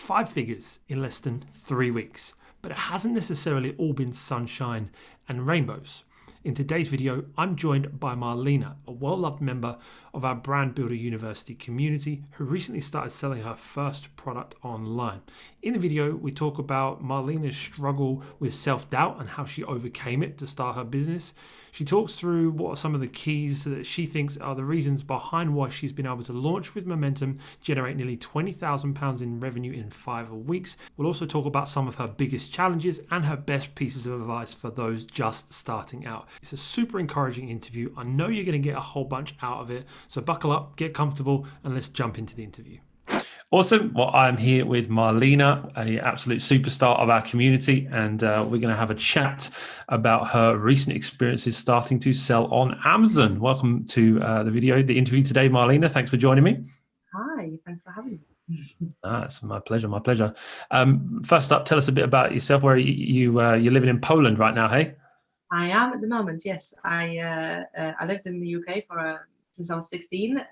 5 figures in less than 3 weeks. But it hasn't necessarily all been sunshine and rainbows. In today's video, I'm joined by Marlena, a well-loved member of our Brand Builder University community who recently started selling her first product online. In the video, we talk about Marlena's struggle with self-doubt and how she overcame it to start her business. She talks through what are some of the keys that she thinks are the reasons behind why she's been able to launch with momentum, generate nearly £20,000 in revenue in 5 weeks. We'll also talk about some of her biggest challenges and her best pieces of advice for those just starting out. It's a super encouraging interview. I know you're going to get a whole bunch out of it. So buckle up, get comfortable, and let's jump into the interview. Awesome. Well, I'm here with Marlena, an absolute superstar of our community, and we're going to have a chat about her recent experiences starting to sell on Amazon. Welcome to the interview today, Marlena. Thanks for joining me. Hi, thanks for having me. It's my pleasure. My pleasure. First up, tell us a bit about yourself. Where you're living in Poland right now, hey? I am at the moment. Yes, I lived in the UK since I was 16.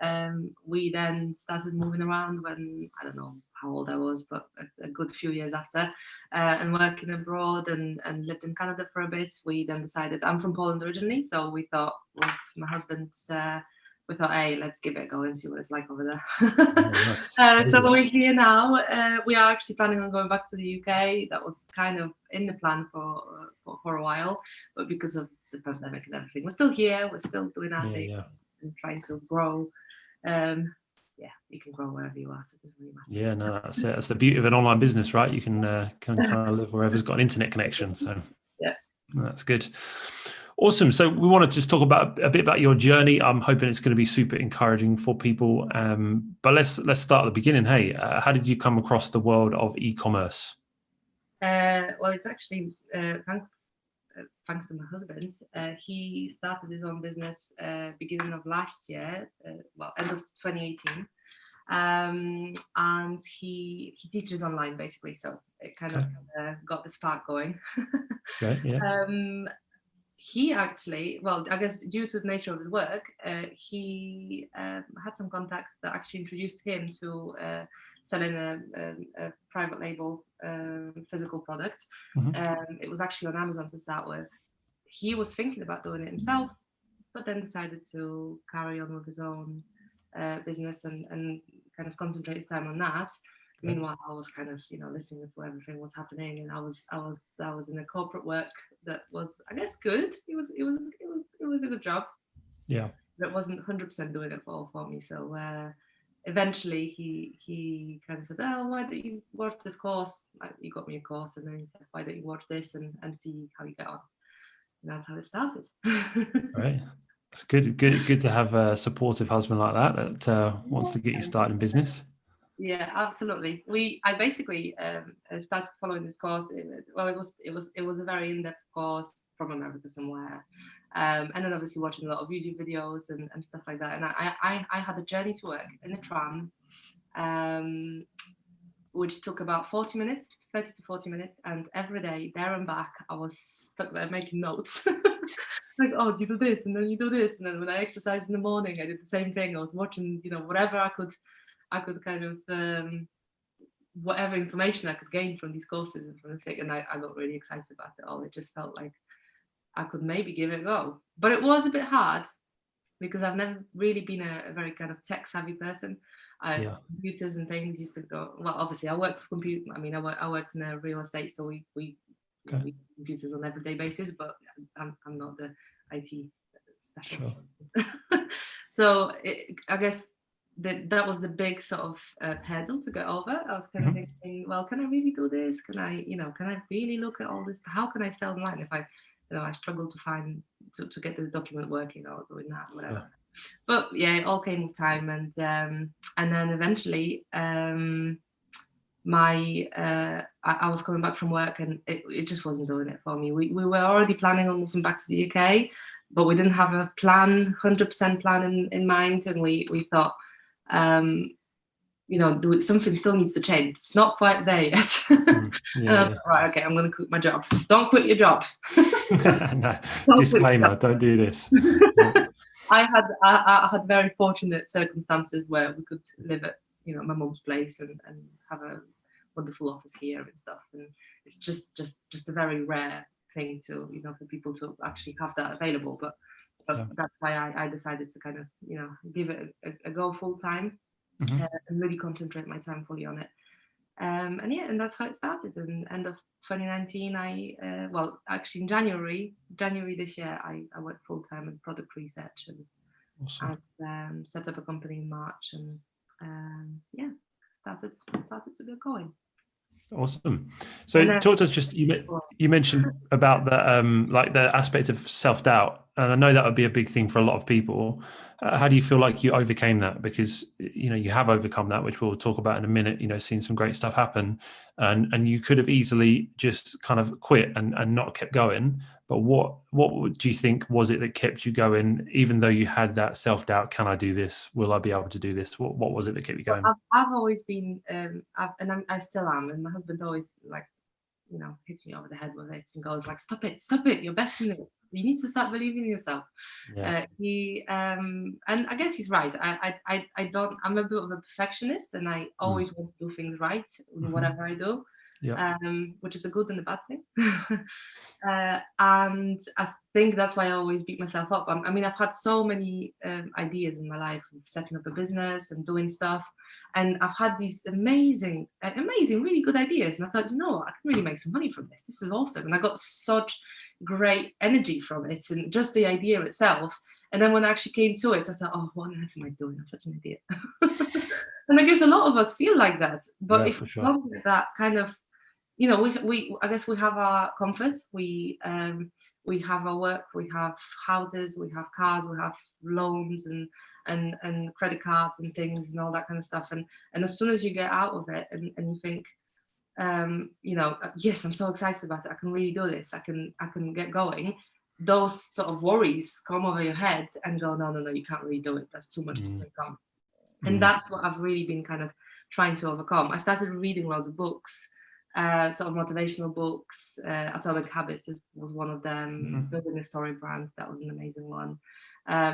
We then started moving around when, I don't know how old I was, but a good few years after, and working abroad and lived in Canada for a bit. We then decided, I'm from Poland originally, so we thought with my husband, hey, let's give it a go and see what it's like over there. So we're here now. We are actually planning on going back to the UK. That was kind of in the plan for a while, but because of the pandemic and everything, we're still here. We're still doing our thing and trying to grow. You can grow wherever you are, so it doesn't really matter. Yeah, no, that's it. That's the beauty of an online business, right? You can kind of live wherever's got an internet connection. So yeah, that's good. Awesome. So we want to just talk about a bit about your journey. I'm hoping it's going to be super encouraging for people. But let's start at the beginning. Hey, how did you come across the world of e-commerce? Well, it's actually thanks to my husband. He started his own business beginning of last year, end of 2018. And he teaches online basically, so it kind of got the spark going. Right, yeah. He actually, I guess due to the nature of his work, he had some contacts that actually introduced him to selling a private label physical product. Mm-hmm. It was actually on Amazon to start with. He was thinking about doing it himself, but then decided to carry on with his own business and kind of concentrate his time on that. Okay. Meanwhile, I was kind of, listening to everything was happening, and I was in a corporate work that was, I guess, good. It was a good job. Yeah. But it wasn't 100% doing it for me. So eventually, he kind of said, "Oh, why don't you watch this course? You got me a course, and then he said, why don't you watch this and see how you get on?" And that's how it started. Right. It's good to have a supportive husband like that wants to get you started in business. Yeah, absolutely. I basically started following this course. It was a very in-depth course from America somewhere, and then obviously watching a lot of YouTube videos and stuff like that. And I had a journey to work in a tram, which took about 30 to 40 minutes, and every day there and back I was stuck there making notes. Like, oh, you do this and then you do this, and then when I exercised in the morning I did the same thing. I was watching whatever I could kind of whatever information I could gain from these courses and from this thing, and I got really excited about it all. It just felt like I could maybe give it a go, but it was a bit hard because I've never really been a very kind of tech savvy person. Computers and things used to go. Well, obviously I worked for computer. I mean, I worked in a real estate, so we use computers on an everyday basis, but I'm not the IT specialist. Sure. So I guess that was the big sort of hurdle to get over. I was kind of thinking, well, can I really do this? Can I really look at all this? How can I sell online if I struggle to find to get this document working or doing that, whatever. Yeah. But yeah, it all came with time, and then eventually, I was coming back from work, and it just wasn't doing it for me. We were already planning on moving back to the UK, but we didn't have a 100% plan in mind, and we thought, something still needs to change. It's not quite there yet. Right, okay, I'm going to quit my job. Don't quit your job. No, disclaimer, don't do this. I had very fortunate circumstances where we could live at my mum's place and have a got the full office here and stuff, and it's just a very rare thing to, you know, for people to actually have that available. But that's why I decided to kind of, you know, give it a go full time, and really concentrate my time fully on it. And that's how it started. And end of 2019, well, actually in January this year, I went full time in product research, and Awesome. set up a company in March, and started to get going. Awesome. So talk to us, just you mentioned about the like the aspect of self-doubt, and I know that would be a big thing for a lot of people. How do you feel like you overcame that? Because, you know, you have overcome that, which we'll talk about in a minute, you know, seen some great stuff happen, and you could have easily just kind of quit and not kept going. But what do you think was it that kept you going, even though you had that self-doubt? Can I do this? Will I be able to do this? What was it that kept you going? I've always been, I still am, and my husband always, like, you know, hits me over the head with it and goes like, stop it, you're best in it, you need to start believing in yourself. And I guess he's right. I don't, I'm a bit of a perfectionist, and I always want to do things right in whatever I do, which is a good and a bad thing. And I think that's why I always beat myself up. I mean, I've had so many ideas in my life of setting up a business and doing stuff, and I've had these amazing, really good ideas. And I thought, you know, I can really make some money from this. This is awesome. And I got such great energy from it, and just the idea itself. And then when I actually came to it, I thought, oh, what on earth am I doing? I'm such an idiot. And I guess a lot of us feel like that. But if you don't get that kind of, you know, we I guess we have our comforts, we have our work, we have houses, we have cars, we have loans and credit cards and things and all that kind of stuff. And as soon as you get out of it, and you think, you know, yes, I'm so excited about it, I can really do this, I can get going, those sort of worries come over your head and go, no, you can't really do it, that's too much to take on. And that's what I've really been kind of trying to overcome. I started reading loads of books, sort of motivational books. Atomic Habits was one of them. Building a Story Brand, that was an amazing one.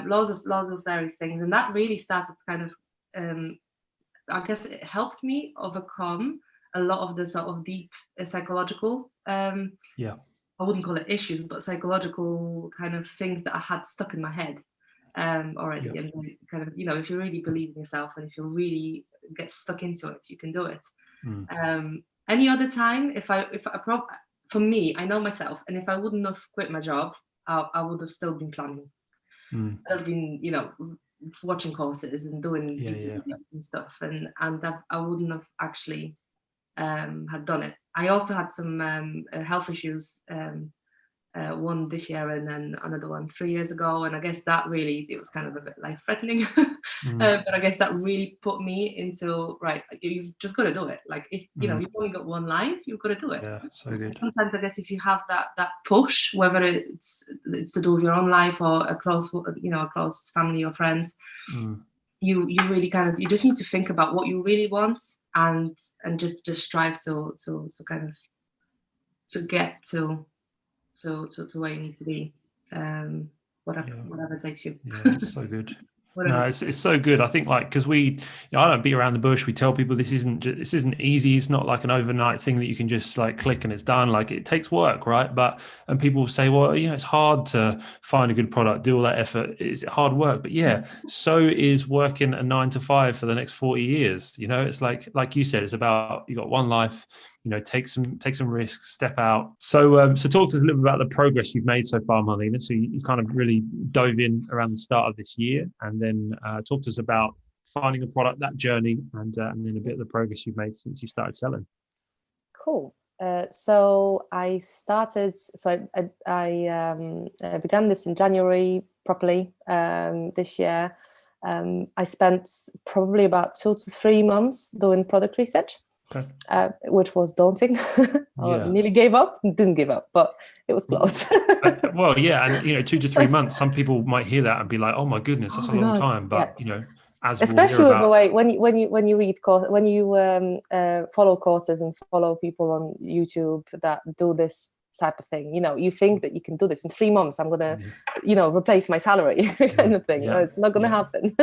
Loads of various things, and that really started kind of, I guess it helped me overcome a lot of the sort of deep psychological, I wouldn't call it issues, but psychological kind of things that I had stuck in my head already. And kind of, you know, if you really believe in yourself, and if you really get stuck into it, you can do it. Any other time, for me, I know myself, and if I wouldn't have quit my job, I would have still been planning. I've been, you know, watching courses and doing videos and stuff, and I wouldn't have actually had done it. I also had some health issues, one this year and then another one 3 years ago, and I guess that really, it was kind of a bit life-threatening. But I guess that really put me into, right, you've just got to do it. Like, if you know, you've only got one life, you've got to do it. So good. Sometimes I guess if you have that push, whether it's to do with your own life or a close family or friends, you really kind of, you just need to think about what you really want, and just strive to kind of to get to where you need to be, whatever takes you. It's so good. No, it's so good. I think, like, because I don't beat around the bush. We tell people this isn't easy. It's not like an overnight thing that you can just like click and it's done. Like, it takes work, right? And people say, well, you know, it's hard to find a good product, do all that effort. It's hard work. But so is working a 9 to 5 for the next 40 years. You know, it's like you said, it's about, you got one life. You know, take some risks, step out. So talk to us a little bit about the progress you've made so far, Marlena. So you kind of really dove in around the start of this year, and then talk to us about finding a product, that journey, and then a bit of the progress you've made since you started selling. Cool. So I started. So I began this in January properly this year. I spent probably about 2 to 3 months doing product research. Okay. Which was daunting. I nearly gave up. Didn't give up, but it was close. Well, and you know, 2 to 3 months. Some people might hear that and be like, "Oh my goodness, that's a long time." But you know, as especially with the way when you read when you follow courses and follow people on YouTube that do this type of thing, you know, you think that you can do this in 3 months. I'm gonna, you know, replace my salary kind of thing. No, it's not gonna happen.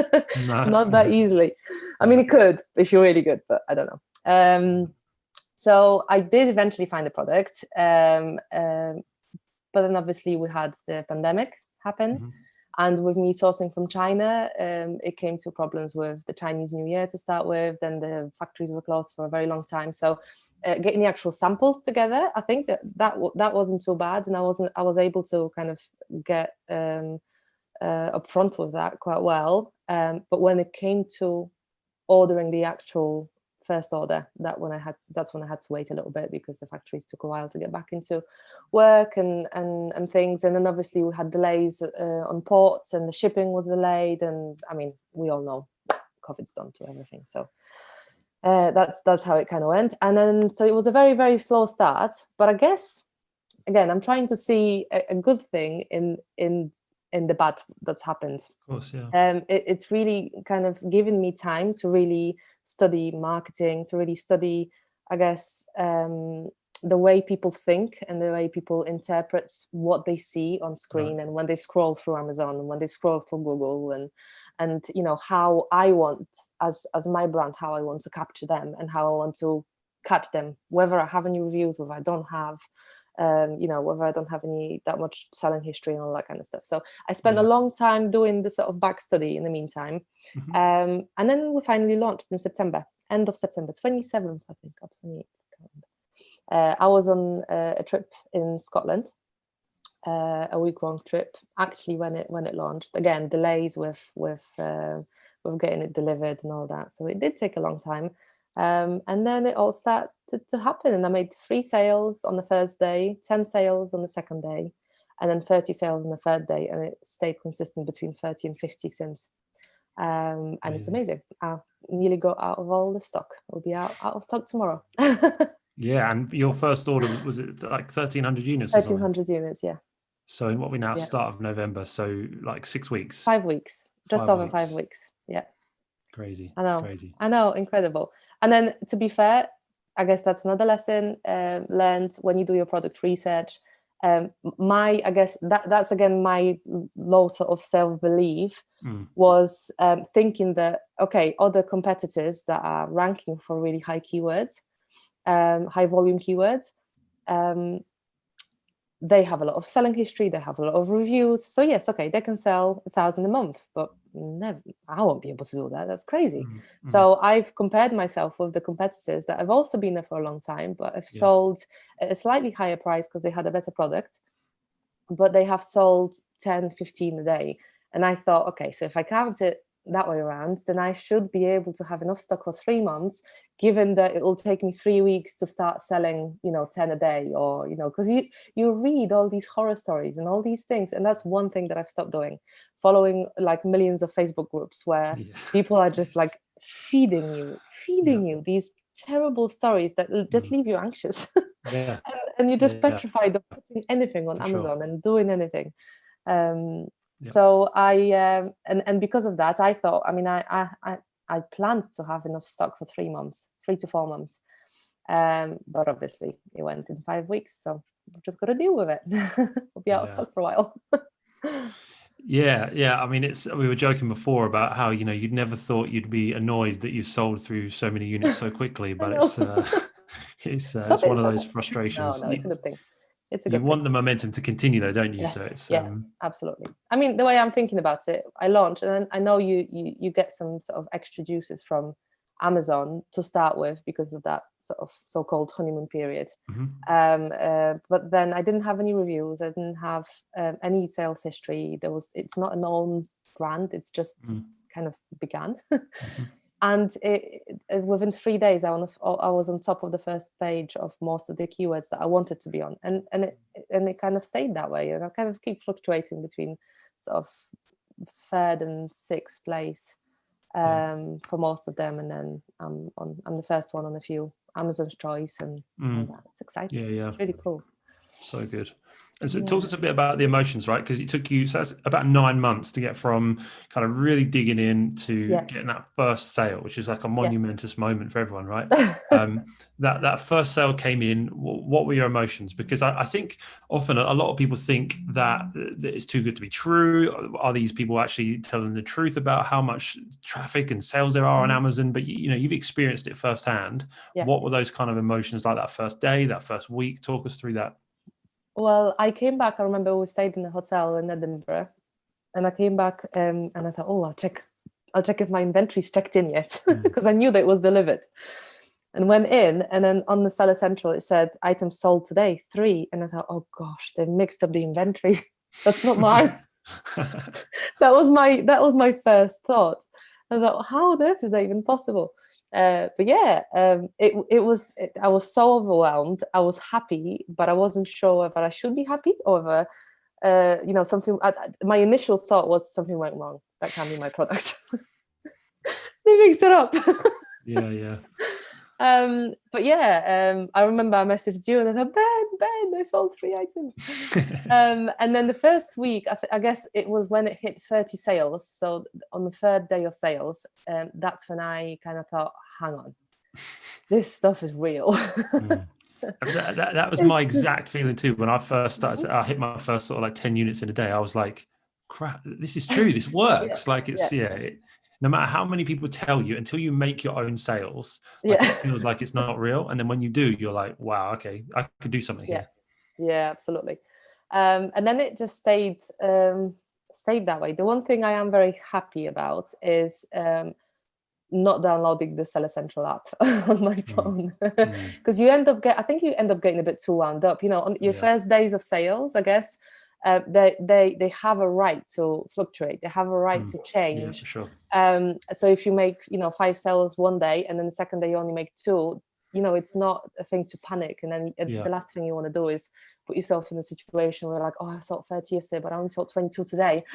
Not that easily. I mean, it could if you're really good, but I don't know. So I did eventually find the product, but then obviously we had the pandemic happen. And with me sourcing from China, it came to problems with the Chinese New Year to start with. Then the factories were closed for a very long time. So getting the actual samples together, I think that wasn't too bad, and I was able to kind of get upfront with that quite well. But when it came to ordering the actual first order, that's when I had to wait a little bit, because the factories took a while to get back into work and things. And then obviously we had delays on ports, and the shipping was delayed. And I mean, we all know COVID's done to everything. So that's how it kind of went. And then so it was a very, very slow start. But I guess again, I'm trying to see a good thing in the bad that's happened. Of course, yeah. It's really kind of given me time to really study marketing, to really study, I guess, the way people think and the way people interpret what they see on screen, Right. and when they scroll through Amazon, and when they scroll through Google, and you know, how I want, as my brand, how I want to capture them and how I want to catch them, whether I have any reviews, whether I don't have. You know, whether I don't have that much selling history and all that kind of stuff. So I spent a long time doing the sort of back study in the meantime. And then we finally launched in September, end of September, 27th, I think, or 28th. I was on a trip in Scotland, a week-long trip, actually, when it launched. Again, delays with getting it delivered and all that. So it did take a long time. And then it all started to happen, and I made 3 sales on the first day, 10 sales on the second day, and then 30 sales on the third day, and it stayed consistent between 30 and 50 since. And it's amazing. I nearly got out of all the stock. We'll be out of stock tomorrow. Yeah, and your first order was it like 1,300 units? 1,300 units, yeah. So in what we now start of November, so like 6 weeks. 5 weeks, just over 5 weeks. Yeah. Crazy. I know. Crazy. I know, incredible. And then, to be fair, I guess that's another lesson learned when you do your product research. I guess that's again my low sort of self-belief was thinking that, okay, other competitors that are ranking for really high keywords, high volume keywords, they have a lot of selling history, they have a lot of reviews. So yes, okay, they can sell 1,000 a month, but never, I won't be able to do that. That's crazy. So I've compared myself with the competitors that have also been there for a long time, but have sold at a slightly higher price because they had a better product, but they have sold 10, 15 a day. And I thought, okay, so if I count it that way around, then I should be able to have enough stock for 3 months, given that it will take me 3 weeks to start selling, 10 a day, or, because you read all these horror stories and all these things. And that's one thing that I've stopped doing, following like millions of Facebook groups where people are just like feeding you these terrible stories that just leave you anxious. Yeah. and you're just petrified of putting anything on Amazon and doing anything. So I and because of that, I thought, I planned to have enough stock for 3 months, 3 to 4 months, but obviously it went in 5 weeks, so we've just got to deal with it. We'll be out of stock for a while. Yeah. I mean, we were joking before about how you'd never thought you'd be annoyed that you sold through so many units so quickly, but it's one of those frustrations. No, it's a good thing. You want the momentum to continue, though, don't you? Yes, so it's absolutely. I mean, the way I'm thinking about it, I launched, and I know you get some sort of extra juices from Amazon to start with because of that sort of so-called honeymoon period. But then I didn't have any reviews. I didn't have any sales history. It's not a known brand. It's just kind of began. And within 3 days, I was on top of the first page of most of the keywords that I wanted to be on, and it kind of stayed that way. And I kind of keep fluctuating between sort of 3rd and 6th place for most of them, and then I'm the first one on a few Amazon's Choice and all that. It's exciting. Yeah, it's really cool. So good. And so talk to us a bit about the emotions, right? Because it took you, so that's about 9 months to get from kind of really digging in to getting that first sale, which is like a monumentous moment for everyone, right? That first sale came in. What were your emotions? Because I think often a lot of people think that it's too good to be true. Are these people actually telling the truth about how much traffic and sales there are on Amazon? But you've experienced it firsthand. What were those kind of emotions like that first day, that first week? Talk us through that. Well, I came back. I remember we stayed in a hotel in Edinburgh, and I came back and I thought, oh, I'll check if my inventory's checked in yet, because I knew that it was delivered. And went in, and then on the Seller Central it said items sold today 3, and I thought, oh gosh, they've mixed up the inventory. That's not mine. that was my first thought. I thought, how on earth is that even possible? But yeah, it was. I was so overwhelmed. I was happy, but I wasn't sure whether I should be happy or whether, something. My initial thought was something went wrong. That can't be my product. They mixed it up. Yeah. But yeah, I remember I messaged you and I thought, Ben, I sold 3 items. And then the first week, I guess it was when it hit 30 sales. So on the 3rd day of sales, that's when I kind of thought, hang on, this stuff is real. That was my exact feeling too. When I first started, I hit my first sort of like 10 units in a day. I was like, crap, this is true. This works. No matter how many people tell you, until you make your own sales, it feels like it's not real. And then when you do, you're like, wow, okay, I could do something here. Yeah, absolutely. And then it just stayed that way. The one thing I am very happy about is not downloading the Seller Central app on my phone, because you end up getting a bit too wound up. On your first days of sales, I guess. They have a right to fluctuate. They have a right to change. For sure. So if you make 5 sales one day and then the second day you only make 2, it's not a thing to panic. And then the last thing you want to do is put yourself in a situation where like, oh, I sold 30 yesterday, but I only sold 22 today.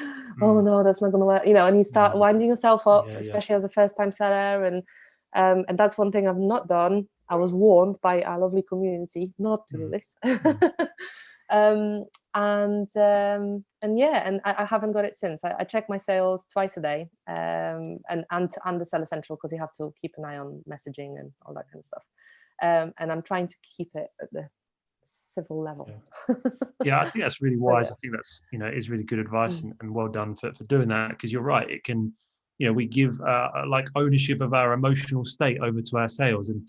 Oh no, that's not going to work. And you start winding yourself up, especially as a first-time seller. And that's one thing I've not done. I was warned by our lovely community not to do this. And I haven't got it since. I check my sales twice a day, and the Seller Central, because you have to keep an eye on messaging and all that kind of stuff. And I'm trying to keep it at the civil level. Yeah, I think that's really wise. I think that's is really good advice, and well done for doing that, because you're right. It can, we give like ownership of our emotional state over to our sales, and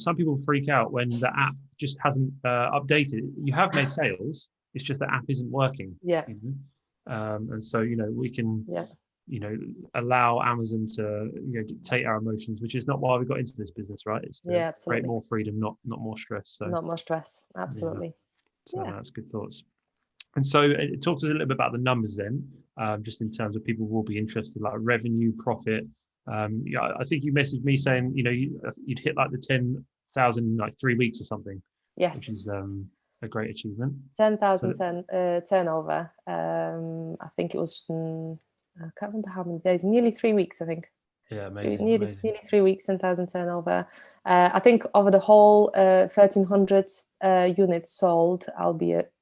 some people freak out when the app just hasn't updated. You have made sales, it's just the app isn't working. And so we can allow Amazon to dictate our emotions, which is not why we got into this business, right? It's to create more freedom, not more stress. So not more stress, absolutely. That's good thoughts. And so talk to us a little bit about the numbers then, just in terms of people who will be interested, like revenue, profit. I think you messaged me saying you'd hit like the 10,000 in like 3 weeks or something. Yes, which is a great achievement. 10,000 turnover. I think it was. I can't remember how many days. Nearly 3 weeks, I think. Yeah, amazing. Nearly 3 weeks, 10,000 turnover. I think over the whole 1,300 units sold, I'll be at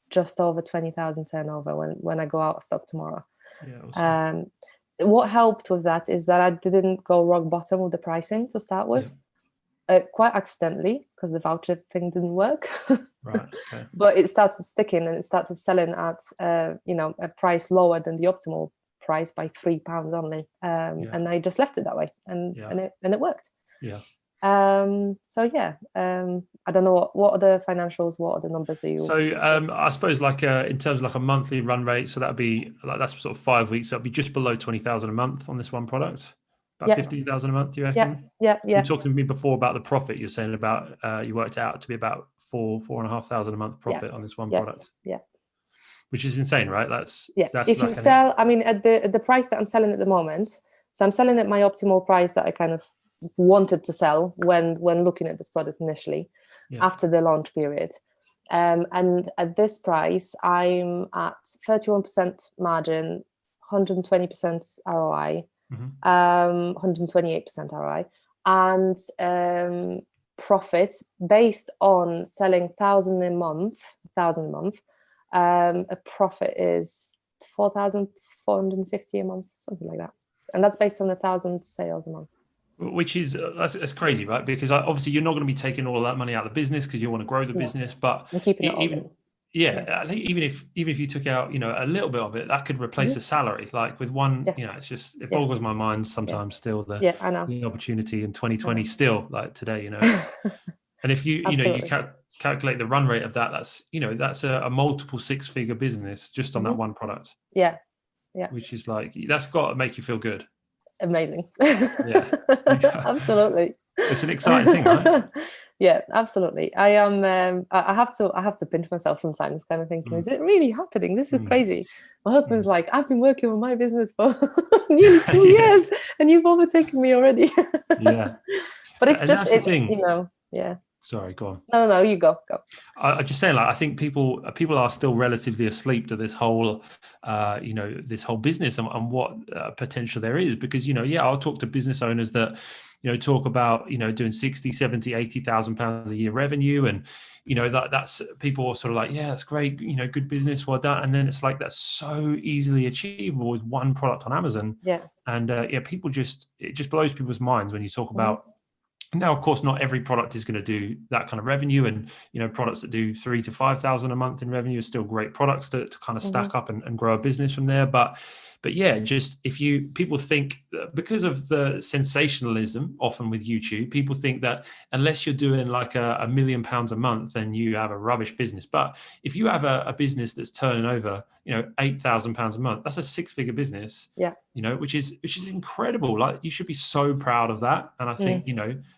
just over 20,000 turnover when I go out of stock tomorrow. Yeah, awesome. What helped with that is that I didn't go rock bottom with the pricing to start with. Quite accidentally, because the voucher thing didn't work. Right. Okay. But it started sticking, and it started selling at a price lower than the optimal price by £3 only. And I just left it that way, and it worked. Yeah. I don't know what are the financials, what are the numbers that you. So I suppose like in terms of like a monthly run rate, so that'd be like, that's sort of 5 weeks. So it'd be just below 20,000 a month on this one product. About 15,000 a month, you reckon? Yeah. You were talking to me before about the profit. You're saying about you worked out to be about 4,500 a month profit on this one product. Yeah. Which is insane, right? That's if you sell, I mean, at the price that I'm selling at the moment. So I'm selling at my optimal price that I kind of wanted to sell when looking at this product initially, after the launch period. And at this price, I'm at 31% margin, 120% ROI. 128% ROI, and profit based on selling 1,000 a month. A profit is 4,450 a month, something like that, and that's based on 1,000 sales a month. Which is that's crazy, right? Because obviously you're not going to be taking all of that money out of the business because you want to grow the business, but I'm keeping it all even in. I think even if you took out a little bit of it, that could replace a salary. Like with one, it's just it boggles my mind sometimes. Still I know. the opportunity in 2020 still like today, and if you calculate the run rate of that, that's a multiple six-figure business just on that one product. Yeah. Which is like that's got to make you feel good. Amazing. Yeah. Absolutely. It's an exciting thing, right? Yeah, absolutely. I am. I have to pinch myself sometimes, kind of thinking, is it really happening? This is crazy. My husband's like, I've been working on my business for nearly 2 years, and you've overtaken me already. Yeah. But it's and just that's the thing. Yeah. Sorry, go on. No, you go. I just saying, like, I think people are still relatively asleep to this whole, this whole business and what potential there is. Because, I'll talk to business owners that, talk about, doing 60, 70, 80,000 pounds a year revenue. And, that's people are sort of like, yeah, that's great. Good business. Well done. And then it's like, that's so easily achievable with one product on Amazon. Yeah. And it just blows people's minds when you talk about. Now, of course, not every product is going to do that kind of revenue, and products that do 3,000 to 5,000 a month in revenue are still great products to kind of stack up and grow a business from there. But yeah, just people think because of the sensationalism often with YouTube, people think that unless you're doing like £1 million a month, then you have a rubbish business. But if you have a business that's turning over, £8,000 a month, that's a six-figure business. Yeah. Which is incredible. Like you should be so proud of that. And I think,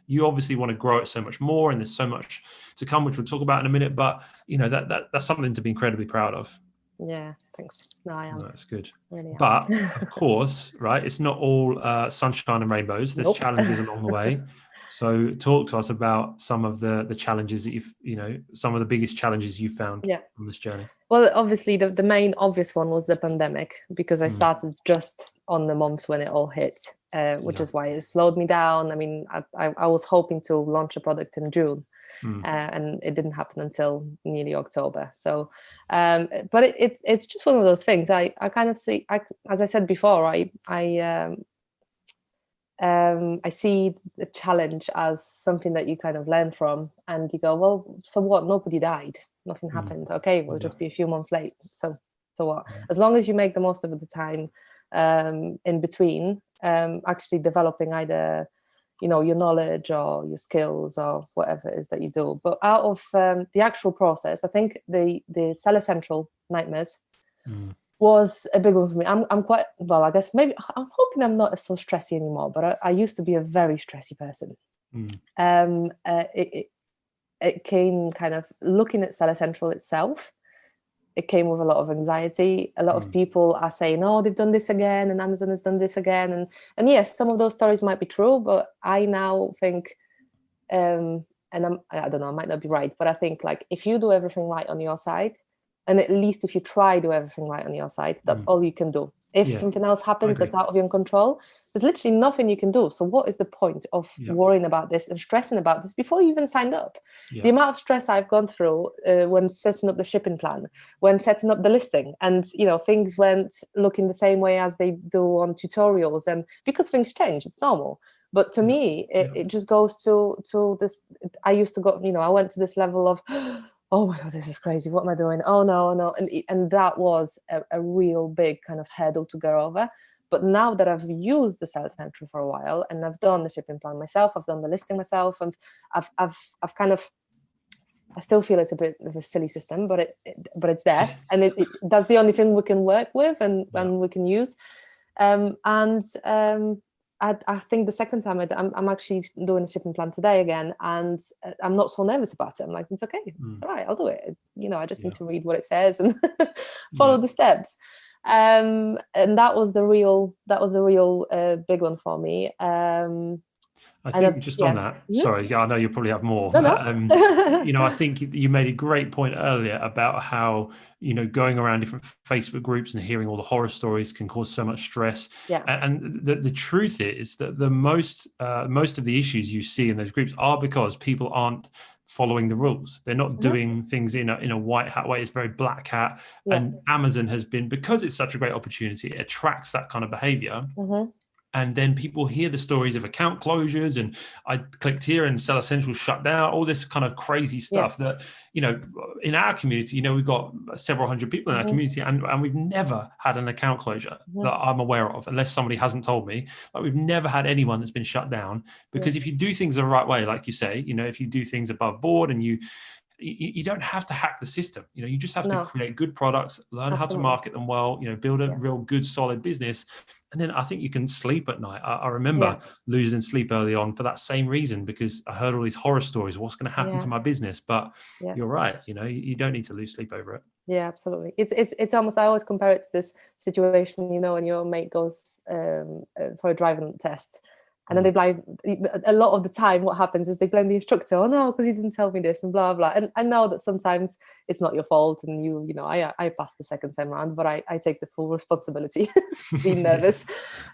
you obviously want to grow it so much more, and there's so much to come, which we'll talk about in a minute. But that's something to be incredibly proud of. Yeah, thanks. No, I am. That's good. Really but of course, right, it's not all sunshine and rainbows. There's challenges along the way. So talk to us about some of the challenges that some of the biggest challenges you found on this journey. Well, obviously the main obvious one was the pandemic, because I started just on the months when it all hit, which is why it slowed me down. I mean, I was hoping to launch a product in June, and it didn't happen until nearly October. So, but it's just one of those things. I kind of see, as I said before, I see the challenge as something that you kind of learn from, and you go, well, so what? Nobody died. Nothing happened. Okay, we'll just be a few months late. So what? As long as you make the most of the time in between, actually developing either, your knowledge or your skills or whatever it is that you do. But out of the actual process, I think the Seller Central nightmares was a big one for me. I'm quite, well, I guess maybe I'm hoping I'm not so stressy anymore, but I used to be a very stressy person. It came kind of looking at Seller Central itself. It came with a lot of anxiety. A lot of people are saying, oh, they've done this again, and Amazon has done this again. And yes, some of those stories might be true, but I now think, and I don't know, I might not be right, but I think like if you do everything right on your side, and at least if you try do everything right on your side, that's all you can do. If something else happens that's out of your control, there's literally nothing you can do. So what is the point of worrying about this and stressing about this before you even signed up? The amount of stress I've gone through when setting up the shipping plan, when setting up the listing, and things went looking the same way as they do on tutorials, and because things change, it's normal. But to me, it just goes to this. I used to go, I went to this level of, oh my God, this is crazy. What am I doing? Oh no. And that was a real big kind of hurdle to go over. But now that I've used the Seller Central for a while, and I've done the shipping plan myself, I've done the listing myself, and I've kind of, I still feel it's a bit of a silly system, but it's there, and that's the only thing we can work with and we can use. I think the second time I'm actually doing a shipping plan today again, and I'm not so nervous about it. I'm like, it's okay, it's all right, I'll do it. I just need to read what it says and follow the steps. And that was the real big one for me. I think just on that, sorry, I know you probably have more. No. I think you made a great point earlier about how, going around different Facebook groups and hearing all the horror stories can cause so much stress. Yeah. And the truth is that the most of the issues you see in those groups are because people aren't following the rules. They're not doing things in a white hat way. It's very black hat. And Amazon has been, because it's such a great opportunity, it attracts that kind of behavior. And then people hear the stories of account closures and I clicked here and Seller Central shut down, all this kind of crazy stuff that, you know, in our community, you know, we've got several hundred people in our community and we've never had an account closure that I'm aware of, unless somebody hasn't told me. Like, we've never had anyone that's been shut down, because if you do things the right way, like you say, you know, if you do things above board and you don't have to hack the system. You know, you just have to create good products, learn how to market them well, you know, build a real good, solid business. And then I think you can sleep at night. I remember losing sleep early on for that same reason, because I heard all these horror stories. What's going to happen to my business? But you're right. You know, you don't need to lose sleep over it. Yeah, absolutely. It's almost, I always compare it to this situation, you know, when your mate goes for a driving test. And then they blame, a lot of the time what happens is they blame the instructor. Oh no, because you didn't tell me this and blah, blah. And I know that sometimes it's not your fault and you know, I passed the second time around, but I take the full responsibility being nervous.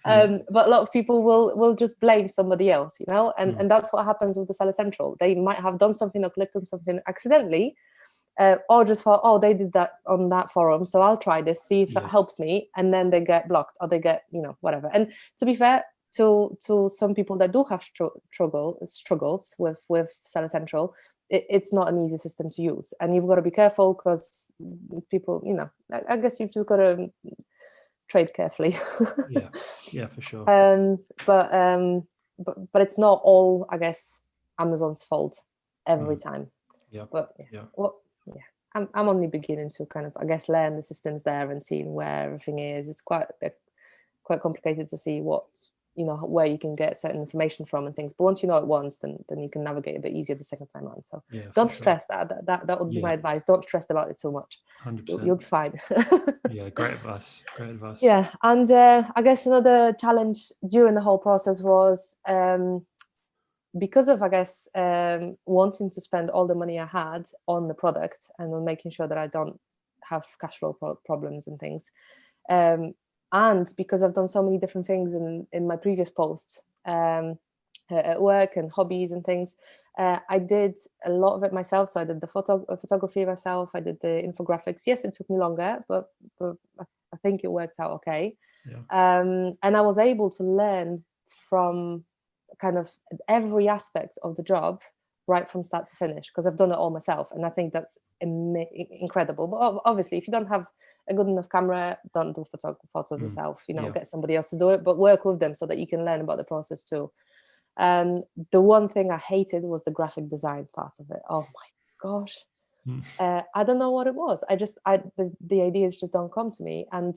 But a lot of people will just blame somebody else, you know, and that's what happens with the Seller Central. They might have done something or clicked on something accidentally, or just thought, oh, they did that on that forum, so I'll try this, see if that helps me. And then they get blocked or they get, you know, whatever. And to be fair, to some people that do have struggles with Seller Central, it's not an easy system to use, and you've got to be careful because people, you know, I guess you've just got to trade carefully. yeah, for sure. But it's not all, I guess, Amazon's fault every time. I'm only beginning to kind of, I guess, learn the systems there and seeing where everything is. It's quite complicated to see what, you know, where you can get certain information from and things. But once you know it once, then you can navigate a bit easier the second time around. So don't stress that would be my advice. Don't stress about it too much. 100%. You'll be fine. Yeah, great advice. Yeah, and I guess another challenge during the whole process was because of, I guess, wanting to spend all the money I had on the product and on making sure that I don't have cash flow problems and things. And because I've done so many different things in my previous posts at work and hobbies and things, I did a lot of it myself. So I did the photography myself. I did the infographics. Yes, it took me longer, but I think it worked out okay. And I was able to learn from kind of every aspect of the job right from start to finish, because I've done it all myself. And I think that's incredible. But obviously, if you don't have a good enough camera, don't do photos yourself, you know, get somebody else to do it, but work with them so that you can learn about the process too. The one thing I hated was the graphic design part of it. Oh my gosh. I don't know what it was. The ideas just don't come to me. And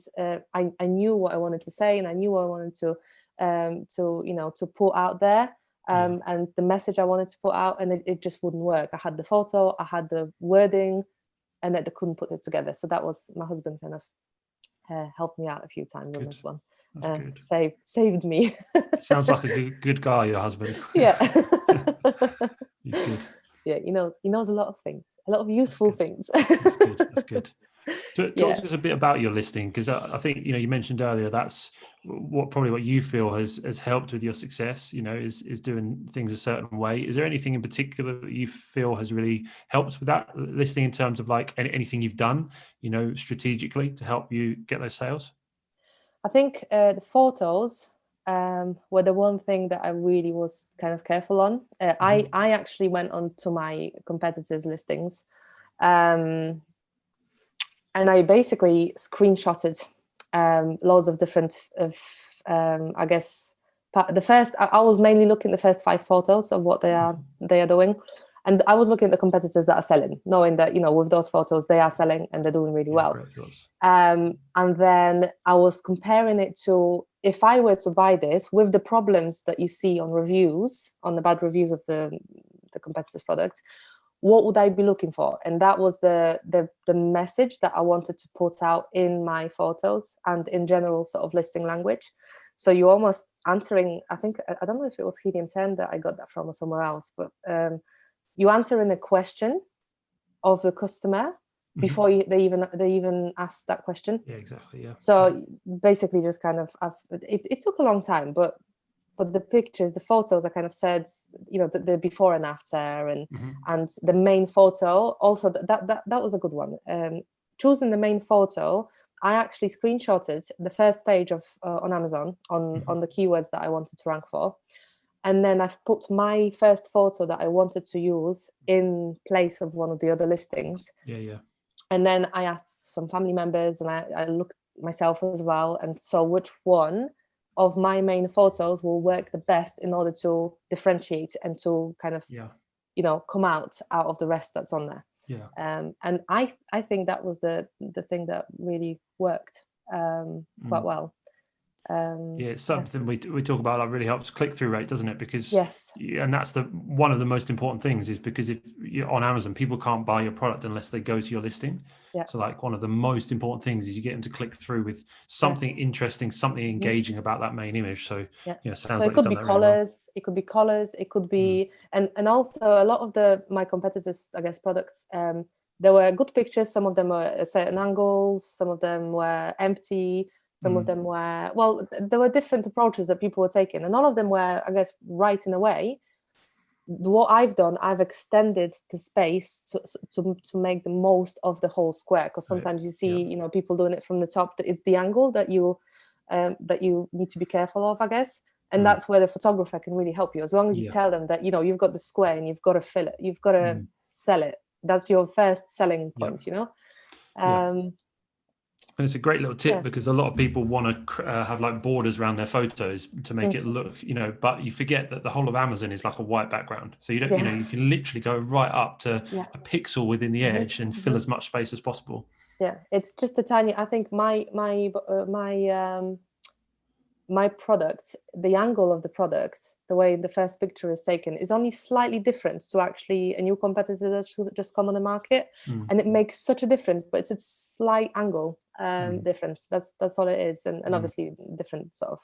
I knew what I wanted to say, and I knew what I wanted to you know, to put out there, and the message I wanted to put out, and it just wouldn't work. I had the photo, I had the wording, and they couldn't put it together. So that was, my husband kind of helped me out a few times on this one. Saved me. Sounds like a good guy, your husband. Yeah. He's good. Yeah, he knows a lot of things, a lot of useful things. That's good. Talk to us a bit about your listing, because I think, you know, you mentioned earlier that's probably what you feel has helped with your success, you know, is doing things a certain way. Is there anything in particular that you feel has really helped with that listing, in terms of like anything you've done, you know, strategically to help you get those sales? I think the photos were the one thing that I really was kind of careful on. I actually went on to my competitors' listings, and I basically screenshotted loads of different I guess the first. I was mainly looking at the first 5 photos of what they are doing, and I was looking at the competitors that are selling, knowing that, you know, with those photos they are selling and they're doing really well. And then I was comparing it to, if I were to buy this with the problems that you see on reviews, on the bad reviews of the competitors' products, what would I be looking for? And that was the message that I wanted to put out in my photos and in general sort of listing language. So you're almost answering, I think, I don't know if it was Helium 10 that I got that from or somewhere else, but you answering a question of the customer before they even ask that question. Yeah, exactly. Yeah. So basically just kind of, it took a long time, but but the pictures, the photos, I kind of said, the before and after, and the main photo. Also, that was a good one. Choosing the main photo, I actually screenshotted the first page of on Amazon on the keywords that I wanted to rank for. And then I've put my first photo that I wanted to use in place of one of the other listings. Yeah. And then I asked some family members, and I looked myself as well, and saw which one of my main photos will work the best in order to differentiate and to kind of, come out of the rest that's on there. Yeah. And I think that was the thing that really worked quite well. It's something we talk about that really helps click-through rate, doesn't it? Because yes, and that's one of the most important things, is because if you're on Amazon, people can't buy your product unless they go to your listing. So like one of the most important things is you get them to click through with something interesting, something engaging about that main image. So sounds so like it could be really colors, it could be colors, it could be and also a lot of my competitors, I guess, products, there were good pictures. Some of them were at certain angles, some of them were empty, some of them were, there were different approaches that people were taking, and all of them were, I guess, right in a way. What I've done, I've extended the space to make the most of the whole square, because sometimes you see, people doing it from the top. It's the angle that you need to be careful of, I guess, and that's where the photographer can really help you. As long as you tell them that you've got the square and you've got to fill it, you've got to sell it. That's your first selling point, And it's a great little tip, because a lot of people want to have like borders around their photos to make it look, but you forget that the whole of Amazon is like a white background. So you don't, you can literally go right up to a pixel within the edge and fill as much space as possible. Yeah, it's just a tiny. I think my product, the angle of the product, the way the first picture is taken, is only slightly different to actually a new competitor that's just come on the market, and it makes such a difference. But it's a slight angle difference. That's all it is, and obviously different sort of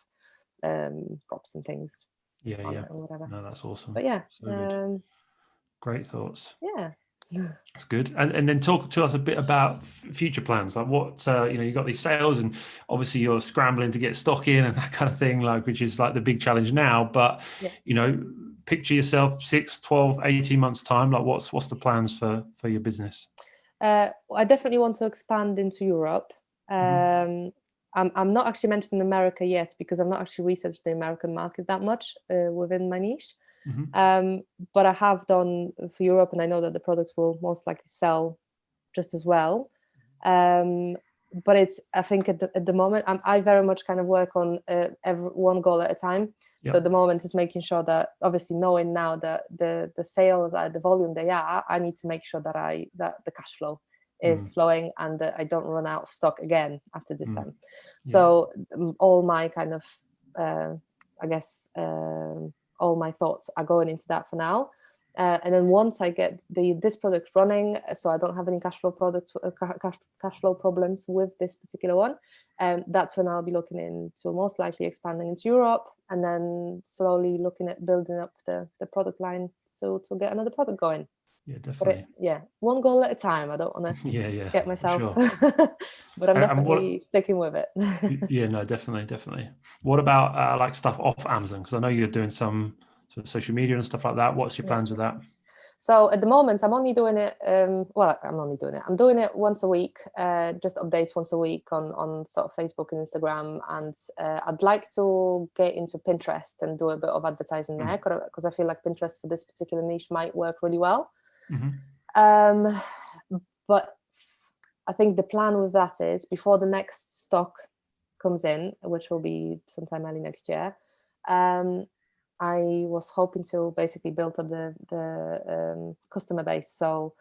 props and things. Yeah. And whatever. No, that's awesome. But yeah, so great thoughts. Yeah. That's good. And then talk to us a bit about future plans. Like what, you got these sales, and obviously you're scrambling to get stock in and that kind of thing, which is like the big challenge now. But, picture yourself 6, 12, 18 months time. Like what's the plans for your business? I definitely want to expand into Europe. I'm not actually mentioning America yet, because I've not actually researched the American market that much within my niche. But I have done for Europe, and I know that the products will most likely sell just as well. But I think at the moment, I very much kind of work on one goal at a time. So at the moment, it's making sure that, obviously knowing now that the sales are the volume they are, I need to make sure that the cash flow is flowing, and that I don't run out of stock again after this time. So all my kind of, I guess, all my thoughts are going into that for now. And then once I get this product running, so I don't have any cash flow problems with this particular one, that's when I'll be looking into most likely expanding into Europe, and then slowly looking at building up the product line to get another product going. Yeah, definitely. But one goal at a time. I don't want to get myself, sure. but I'm definitely sticking with it. No, definitely. What about like stuff off Amazon? Because I know you're doing some sort of social media and stuff like that. What's your plans with that? So at the moment, I'm only doing it. I'm doing it once a week, just updates once a week on sort of Facebook and Instagram, and I'd like to get into Pinterest and do a bit of advertising there, because I feel like Pinterest for this particular niche might work really well. But I think the plan with that is, before the next stock comes in, which will be sometime early next year, I was hoping to basically build up the customer base. So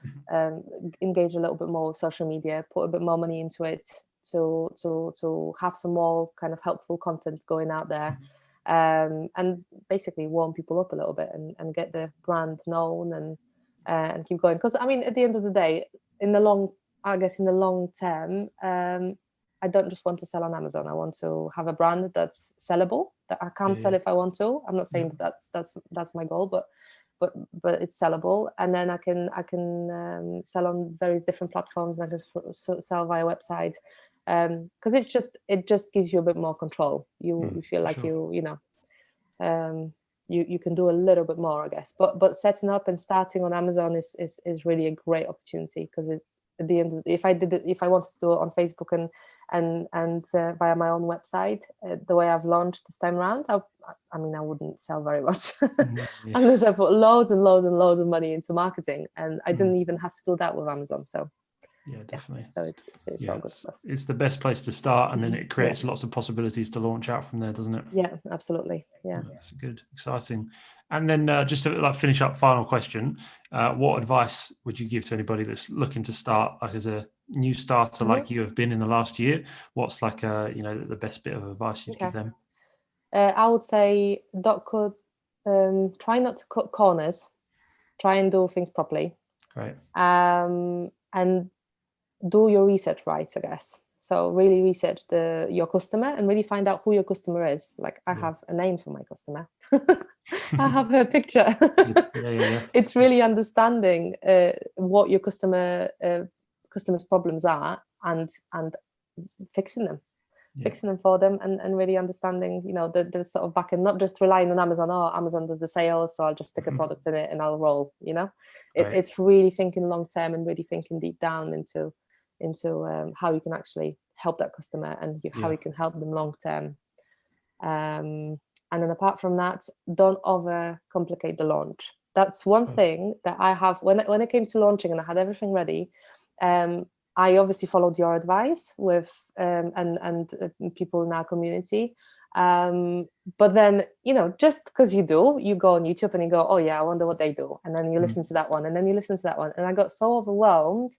engage a little bit more with social media, put a bit more money into it to have some more kind of helpful content going out there, and basically warm people up a little bit and get the brand known and keep going. Because I mean, at the end of the day, in the long term, I don't just want to sell on Amazon. I want to have a brand that's sellable, that I can sell if I want to. I'm not saying that's my goal, but it's sellable, and then I can sell on various different platforms, and I can sell via website, because it just gives you a bit more control. You feel like you know. you can do a little bit more, I guess. But setting up and starting on Amazon is really a great opportunity, because at the end of if I wanted to do it on Facebook and via my own website, the way I've launched this time around, I wouldn't sell very much unless I put loads and loads and loads of money into marketing, and I didn't even have to do that with Amazon. So yeah, definitely. So it's all good stuff. It's the best place to start, and then it creates lots of possibilities to launch out from there, doesn't it? Yeah, absolutely. Yeah. That's good, exciting. And then just to finish up, final question: what advice would you give to anybody that's looking to start, as a new starter, like you have been in the last year? What's the best bit of advice you'd give them? I would say try not to cut corners. Try and do things properly. Great. And do your research right, I guess. So really research your customer and really find out who your customer is. Like, I have a name for my customer. I have a picture. It's really understanding what your customer's problems are and fixing them. Fixing them for them, and really understanding, the sort of back end, not just relying on Amazon. Amazon does the sales, so I'll just stick a product in it and I'll roll. It's really thinking long term and really thinking deep down into how you can actually help that customer and how you can help them long term. And then apart from that, don't over complicate the launch. That's one thing that I have when it came to launching and I had everything ready. I obviously followed your advice with and people in our community. But then, just because you go on YouTube and you go, oh yeah, I wonder what they do. And then you listen to that one, and then you listen to that one. And I got so overwhelmed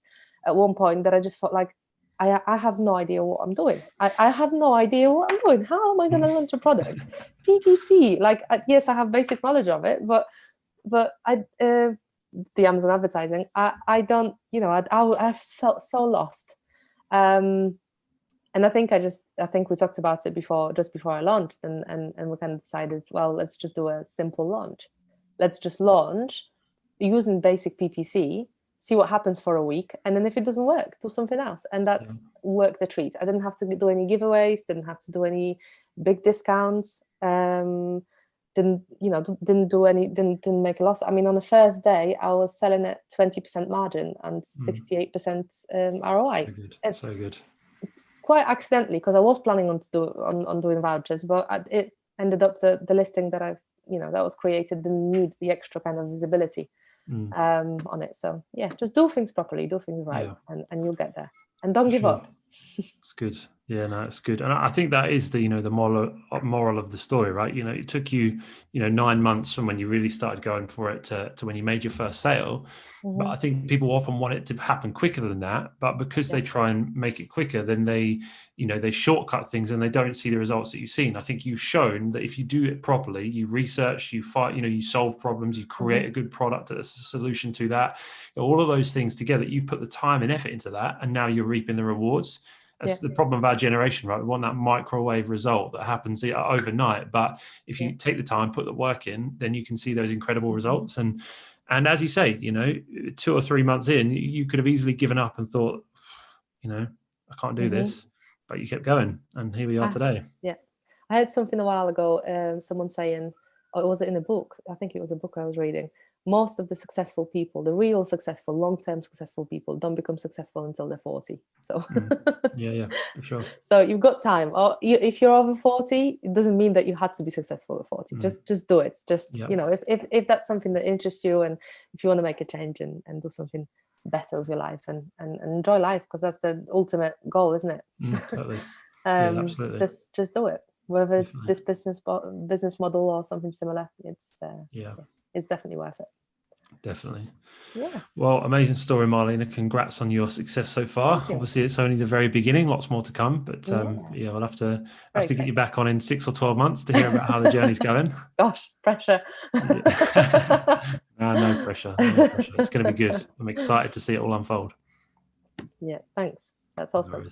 at one point that I just felt like I have no idea what I'm doing. I have no idea what I'm doing. How am I going to launch a product? PPC, yes, I have basic knowledge of it, but the Amazon advertising, I don't, I felt so lost. And I think we talked about it just before I launched, and we kind of decided, well, let's just do a simple launch. Let's just launch using basic PPC, see what happens for a week, and then if it doesn't work, do something else. And that's work the treat. I didn't have to do any giveaways, didn't have to do any big discounts. Didn't make a loss. I mean, on the first day, I was selling at 20% margin and 68% ROI. So good. Quite accidentally, because I was planning on doing vouchers, but it ended up the listing that that was created didn't need the extra kind of visibility on it. So yeah, just do things properly, do things right, and you'll get there. And don't give up. It's good. Yeah, no, it's good. And I think that is the moral of the story, right? It took you, 9 months from when you really started going for it to when you made your first sale. But I think people often want it to happen quicker than that. But because they try and make it quicker, then they shortcut things and they don't see the results that you've seen. I think you've shown that if you do it properly, you research, you fight, you solve problems, you create a good product that's a solution to that. All of those things together, you've put the time and effort into that, and now you're reaping the rewards. That's the problem of our generation, right? We want that microwave result that happens overnight. But if you take the time, put the work in, then you can see those incredible results. And as you say, 2 or 3 months in, you could have easily given up and thought, I can't do this. But you kept going, and here we are today. Yeah. I heard something a while ago, someone saying, was it in a book? I think it was a book I was reading. Most of the successful people, the real successful, long-term successful people, don't become successful until they're 40. So yeah, for sure. So you've got time. Or if you're over 40, it doesn't mean that you had to be successful at 40. Just do it. Just if that's something that interests you, and if you want to make a change and do something better with your life and enjoy life, because that's the ultimate goal, isn't it? Totally. Absolutely. Just do it. Whether it's this business model or something similar, it's definitely worth it. Definitely. Yeah. Well, amazing story, Marlena. Congrats on your success so far. Obviously, it's only the very beginning. Lots more to come, but we'll have to get you back on in 6 or 12 months to hear about how the journey's going. Gosh, pressure. No pressure. It's going to be good. I'm excited to see it all unfold. Yeah, thanks. That's awesome.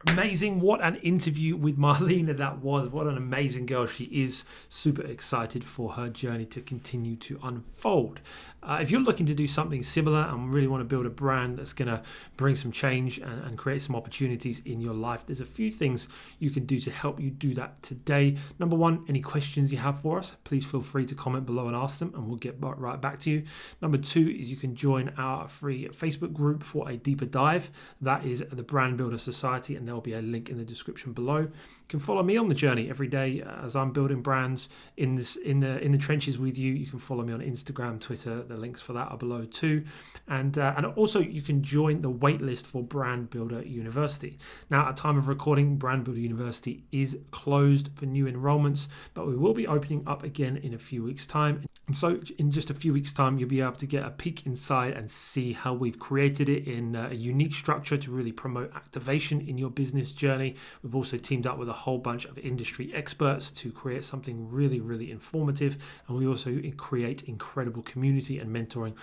Amazing. What an interview with Marlena that was. What an amazing girl. She is super excited for her journey to continue to unfold. If you're looking to do something similar and really want to build a brand that's going to bring some change and create some opportunities in your life, there's a few things you can do to help you do that today. Number one, any questions you have for us, please feel free to comment below and ask them, and we'll get right back to you. Number two is you can join our free Facebook group for a deeper dive. That is the Brand Builder Society, and there'll be a link in the description below. You can follow me on the journey every day as I'm building brands in the trenches with you. You can follow me on Instagram, Twitter. The links for that are below too, and also you can join the waitlist for Brand Builder University. Now, at time of recording, Brand Builder University is closed for new enrollments, but we will be opening up again in a few weeks' time. And so, in just a few weeks' time, you'll be able to get a peek inside and see how we've created it in a unique structure to really promote activation in your business journey. We've also teamed up with a whole bunch of industry experts to create something really, really informative, and we also create incredible community and mentoring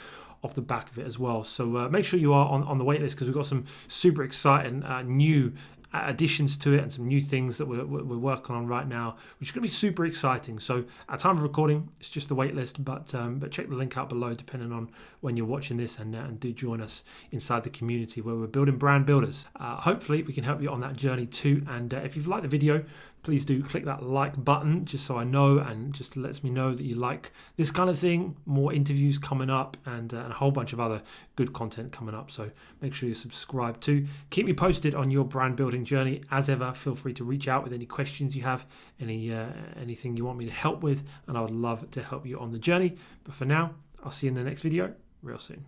off the back of it as well. So make sure you are on the waitlist, because we've got some super exciting new additions to it and some new things that we're working on right now, which is going to be super exciting. So at time of recording, it's just the wait list, but check the link out below depending on when you're watching this, and do join us inside the community where we're building brand builders. Hopefully we can help you on that journey too, and if you've liked the video, please do click that like button, just so I know, and just lets me know that you like this kind of thing. More interviews coming up, and a whole bunch of other good content coming up. So make sure you subscribe too. Keep me posted on your brand building journey. As ever, feel free to reach out with any questions you have, anything you want me to help with, and I would love to help you on the journey. But for now, I'll see you in the next video real soon.